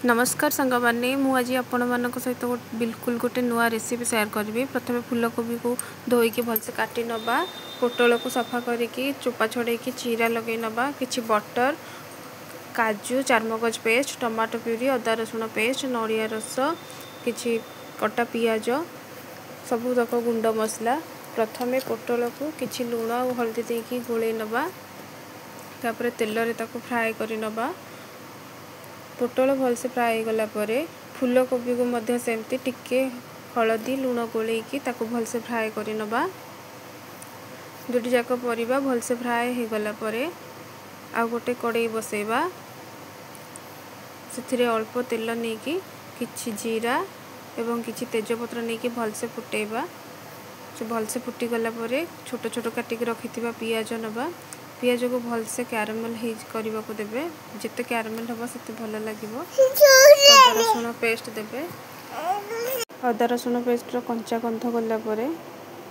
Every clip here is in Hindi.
नमस्कार सांग मैंने मुझे आपण मान सहित बिल्कुल गोटे नुआ रेसिपी शेयर करी। प्रथम फूलकोबी को धोईकी भलसे काटी नवा, पोटल को सफा करके चोपा छड़े चीरा लगे नवा, किछि बटर, काजू, चारमगज पेस्ट, टमाटो प्यूरी, अदा रसुण पेस्ट, नड़िया रस, किछि कटा पियाज, सबूतक गुंड मसला। प्रथमे पोटल को किछि लुण और हल्दी देकी गोले नवा, तापर तेल रे ताको फ्राए करि नवा। पोटल भलसे फ्राए गला परे फूलकोबी को मध्य सेमती टिके हलदी लुण गोलेकी ताको भलसे फ्राए करि नवा। दुटी जाक परिबा भलसे फ्राए हो गला परे आ गोटे कड़ाई बसेबा, से अल्प तेल नेकी किछि जीरा एवं किछि तेजपत्र नेकी भलसे फुटेबा। से भलसे फुटी गला परे छोट छोट काटिक रखिथिबा पियाज नवा। पियाज को भलसे कैरमल करने को देवे, जिते कैरमल हम से भल लगे। अदा रसुण पेस्ट देवे, अदा रसुण पेस्ट कंचा गंध गला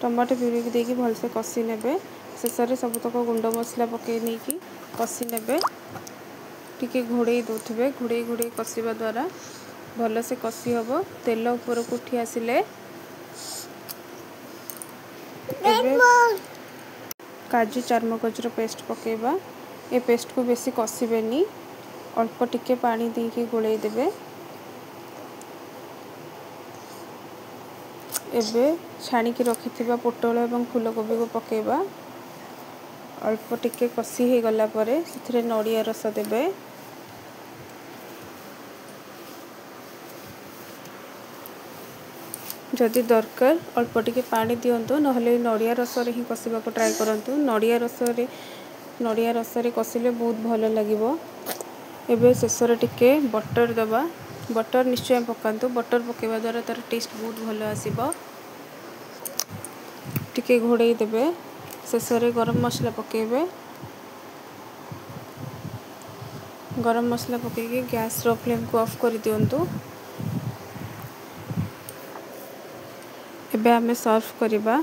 टमाटो प्यूरी देकी भलसे कषि ने। शेष में सबुतक गुंड मसला पकई नहीं कषि ने, टिके घोड़े दौथे। घोड़े घोड़े कषिबा द्वारा भल से कषि हम। तेल ऊपर को उठी आसिले काजू चारमगज पेस्ट पकेबा। ए पेस्ट को बेसी कषिबेनी, अल्प टिके पानी देके गोले देबे। एबे छाणी की रखिथिबा पोटल एवं फूलकोबी को पकेबा। अल्प टिके कषि हो गला परे सेथिरे नड़िया रस देबे। जदि दरकार अल्प टिके पानी दिंतु, नहले नड़िया रस रे ही कषिबा को ट्राई करंतु। नड़िया रस रे कषिले बहुत भल लगिबो। एबे शेष रे टिके बटर दबा, बटर निश्चय पकांतु। बटर पकेबा द्वारा तार टेस्ट बहुत भल आसीबो। टिके घोड़े देबे, शेष रे गरम मसला पकेबे। गरम मसला पकेके गैस रो फ्लेम को ऑफ कर दियंतु। एबे आमे सर्व करिबा।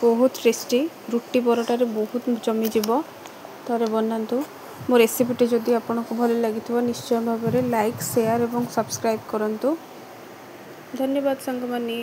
बहुत टेस्टी, रुटी परोटारे बहुत जमी जीवो। तारे बनातु। मो रेसिपीटी जदि आपको भल लगी निश्चय भाव में लाइक शेयर और सब्सक्राइब करंतु। धन्यवाद सांग मानी।